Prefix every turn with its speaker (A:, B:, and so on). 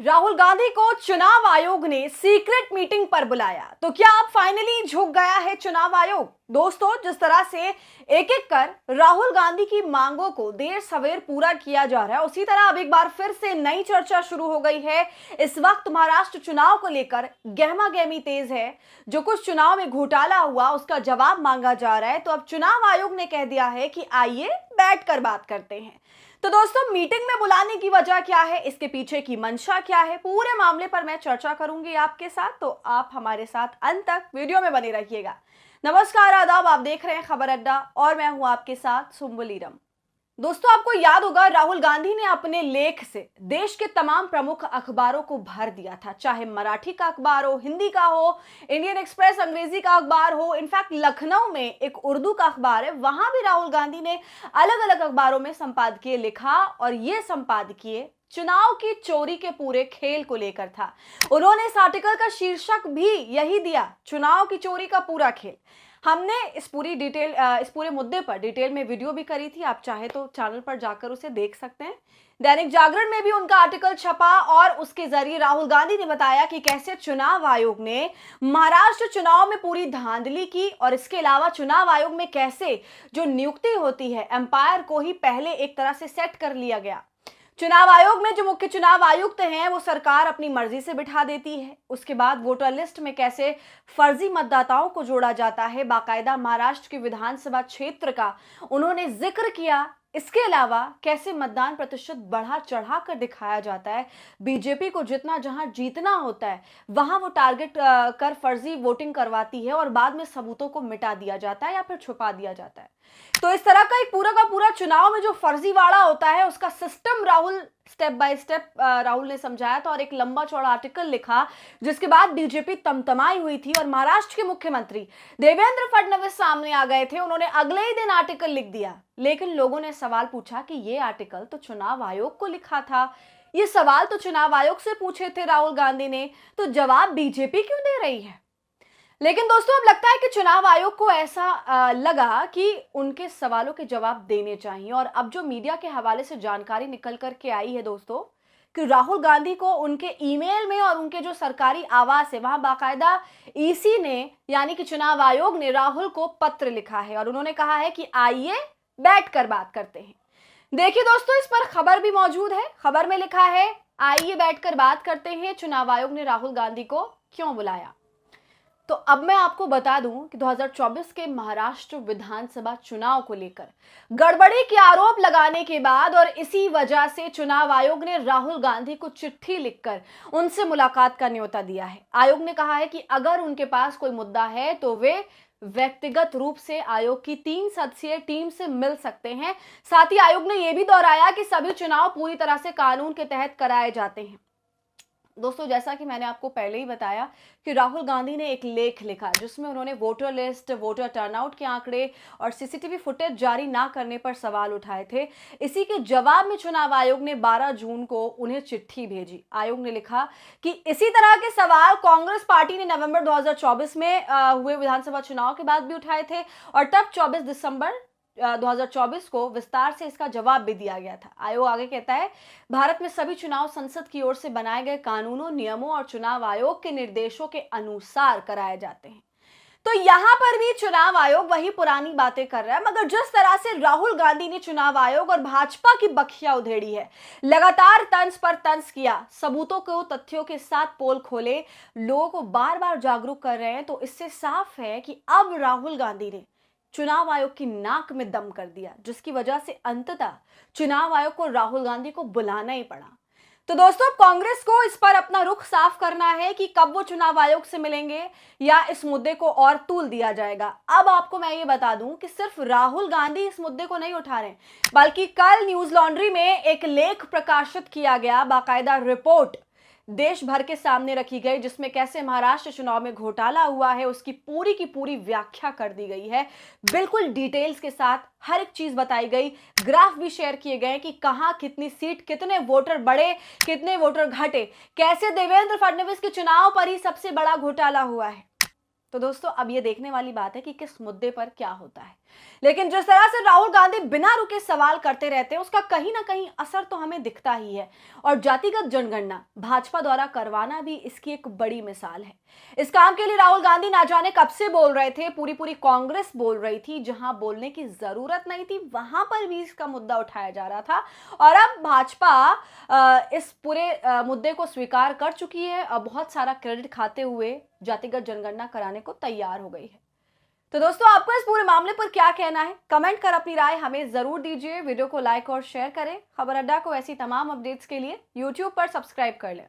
A: राहुल गांधी को चुनाव आयोग ने सीक्रेट मीटिंग पर बुलाया, तो क्या अब फाइनली झुक गया है चुनाव आयोग? दोस्तों, जिस तरह से एक एक कर राहुल गांधी की मांगों को देर सवेर पूरा किया जा रहा है, उसी तरह अब एक बार फिर से नई चर्चा शुरू हो गई है। इस वक्त महाराष्ट्र चुनाव को लेकर गहमा गहमी तेज है। जो कुछ चुनाव में घोटाला हुआ उसका जवाब मांगा जा रहा है, तो अब चुनाव आयोग ने कह दिया है कि आइए बैठकर बात करते हैं। तो दोस्तों, मीटिंग में बुलाने की वजह क्या है, इसके पीछे की मंशा क्या है, पूरे मामले पर मैं चर्चा करूंगी आपके साथ, तो आप हमारे साथ अंत तक वीडियो में बने रहिएगा। नमस्कार, आदाब, आप देख रहे हैं खबर अड्डा और मैं हूं आपके साथ सुम्बुलीरम। दोस्तों, आपको याद होगा राहुल गांधी ने अपने लेख से देश के तमाम प्रमुख अखबारों को भर दिया था, चाहे मराठी का अखबार हो, हिंदी का हो, इंडियन एक्सप्रेस अंग्रेजी का अखबार हो। इनफैक्ट लखनऊ में एक उर्दू का अखबार है, वहां भी राहुल गांधी ने अलग अलग अखबारों में संपादकीय लिखा और ये संपादकीय चुनाव की चोरी के पूरे खेल को लेकर था। उन्होंने इस आर्टिकल का शीर्षक भी यही दिया, चुनाव की चोरी का पूरा खेल। हमने इस पूरे मुद्दे पर डिटेल में वीडियो भी करी थी, आप चाहे तो चैनल पर जाकर उसे देख सकते हैं। दैनिक जागरण में भी उनका आर्टिकल छपा और उसके जरिए राहुल गांधी ने बताया कि कैसे चुनाव आयोग ने महाराष्ट्र चुनाव में पूरी धांधली की और इसके अलावा चुनाव आयोग में कैसे जो नियुक्ति होती है एम्पायर को ही पहले एक तरह से सेट कर लिया गया। चुनाव आयोग में जो मुख्य चुनाव आयुक्त हैं वो सरकार अपनी मर्जी से बिठा देती है। उसके बाद वोटर लिस्ट में कैसे फर्जी मतदाताओं को जोड़ा जाता है, बाकायदा महाराष्ट्र के विधानसभा क्षेत्र का उन्होंने जिक्र किया। इसके अलावा कैसे मतदान प्रतिशत बढ़ा चढ़ा कर दिखाया जाता है, बीजेपी को जितना जहां जीतना होता है वहां वो टारगेट कर फर्जी वोटिंग करवाती है और बाद में सबूतों को मिटा दिया जाता है या फिर छुपा दिया जाता है। तो इस तरह का एक पूरा का पूरा चुनाव में जो फर्जीवाड़ा होता है उसका system Rahul step by step Rahul ने समझाया था और एक लंबा चौड़ा आर्टिकल लिखा, जिसके बाद बीजेपी तमतमाई हुई थी और महाराष्ट्र के मुख्यमंत्री देवेंद्र फडणवीस सामने आ गए थे। उन्होंने अगले ही दिन आर्टिकल लिख दिया, लेकिन लोगों ने सवाल पूछा कि ये आर्टिकल तो चुनाव आयोग को लिखा था, ये सवाल तो चुनाव आयोग से पूछे थे राहुल गांधी ने, तो जवाब बीजेपी क्यों दे रही है? लेकिन दोस्तों, अब लगता है कि चुनाव आयोग को ऐसा लगा कि उनके सवालों के जवाब देने चाहिए। और अब जो मीडिया के हवाले से जानकारी निकल कर के आई है दोस्तों, कि राहुल गांधी को उनके ईमेल में और उनके जो सरकारी आवास है वहां बाकायदा ईसी ने यानी कि चुनाव आयोग ने राहुल को पत्र लिखा है और उन्होंने कहा है कि आइए बैठकर बात करते हैं। देखिए दोस्तों, इस पर खबर भी मौजूद है। खबर में लिखा है, आइए बैठकर बात करते हैं, चुनाव आयोग ने राहुल गांधी को क्यों बुलाया। तो अब मैं आपको बता दूं कि 2024 के महाराष्ट्र विधानसभा चुनाव को लेकर गड़बड़ी के आरोप लगाने के बाद और इसी वजह से चुनाव आयोग ने राहुल गांधी को चिट्ठी लिखकर उनसे मुलाकात का न्योता दिया है। आयोग ने कहा है कि अगर उनके पास कोई मुद्दा है तो वे व्यक्तिगत रूप से आयोग की 3 सदस्यीय टीम से मिल सकते हैं। साथ ही आयोग ने यह भी दोहराया कि सभी चुनाव पूरी तरह से कानून के तहत कराए जाते हैं। दोस्तों, जैसा कि मैंने आपको पहले ही बताया कि राहुल गांधी ने एक लेख लिखा जिसमें उन्होंने वोटर लिस्ट, वोटर टर्नआउट के आंकड़े और सीसीटीवी फुटेज जारी ना करने पर सवाल उठाए थे। इसी के जवाब में चुनाव आयोग ने 12 जून को उन्हें चिट्ठी भेजी। आयोग ने लिखा कि इसी तरह के सवाल कांग्रेस पार्टी ने नवंबर 2024 में हुए विधानसभा चुनाव के बाद भी उठाए थे और तब 24 दिसंबर 2024 को विस्तार से इसका जवाब भी दिया गया था। आयोग आगे कहता है, भारत में सभी चुनाव संसद की ओर से बनाए गए कानूनों, नियमों और चुनाव आयोग के निर्देशों के अनुसार कराए जाते हैं। तो यहां पर भी चुनाव आयोग वही पुरानी बातें कर रहा है, मगर जिस तरह से राहुल गांधी ने चुनाव आयोग और भाजपा की बखिया उधेड़ी है, लगातार तंज पर तंज किया, सबूतों को तथ्यों के साथ पोल खोले, लोगों को बार बार जागरूक कर रहे हैं, तो इससे साफ है कि अब राहुल गांधी ने चुनाव आयोग की नाक में दम कर दिया, जिसकी वजह से अंततः चुनाव आयोग को राहुल गांधी को बुलाना ही पड़ा। तो दोस्तों, कांग्रेस को इस पर अपना रुख साफ करना है कि कब वो चुनाव आयोग से मिलेंगे या इस मुद्दे को और तूल दिया जाएगा। अब आपको मैं ये बता दूं कि सिर्फ राहुल गांधी इस मुद्दे को नहीं उठा रहे, बल्कि कल न्यूज लॉन्ड्री में एक लेख प्रकाशित किया गया, बाकायदा रिपोर्ट देश भर के सामने रखी गई, जिसमें कैसे महाराष्ट्र चुनाव में घोटाला हुआ है उसकी पूरी की पूरी व्याख्या कर दी गई है। बिल्कुल डिटेल्स के साथ हर एक चीज बताई गई, ग्राफ भी शेयर किए गए कि कहां कितनी सीट, कितने वोटर बढ़े, कितने वोटर घटे, कैसे देवेंद्र फडणवीस के चुनाव पर ही सबसे बड़ा घोटाला हुआ है। तो दोस्तों, अब ये देखने वाली बात है कि किस मुद्दे पर क्या होता है। लेकिन जिस तरह से राहुल गांधी बिना रुके सवाल करते रहते हैं, उसका कहीं ना कहीं असर तो हमें दिखता ही है। और जातिगत जनगणना भाजपा द्वारा करवाना भी इसकी एक बड़ी मिसाल है। इस काम के लिए राहुल गांधी ना जाने कब से बोल रहे थे, पूरी पूरी कांग्रेस बोल रही थी, जहां बोलने की जरूरत नहीं थी वहां पर भी इसका मुद्दा उठाया जा रहा था। और अब भाजपा इस पूरे मुद्दे को स्वीकार कर चुकी है। अब बहुत सारा क्रेडिट खाते हुए जातिगत जनगणना कराने को तैयार हो गई है। तो दोस्तों, आपको इस पूरे मामले पर क्या कहना है? कमेंट कर अपनी राय हमें जरूर दीजिए। वीडियो को लाइक और शेयर करें। खबर अड्डा को ऐसी तमाम अपडेट्स के लिए यूट्यूब पर सब्सक्राइब कर लें।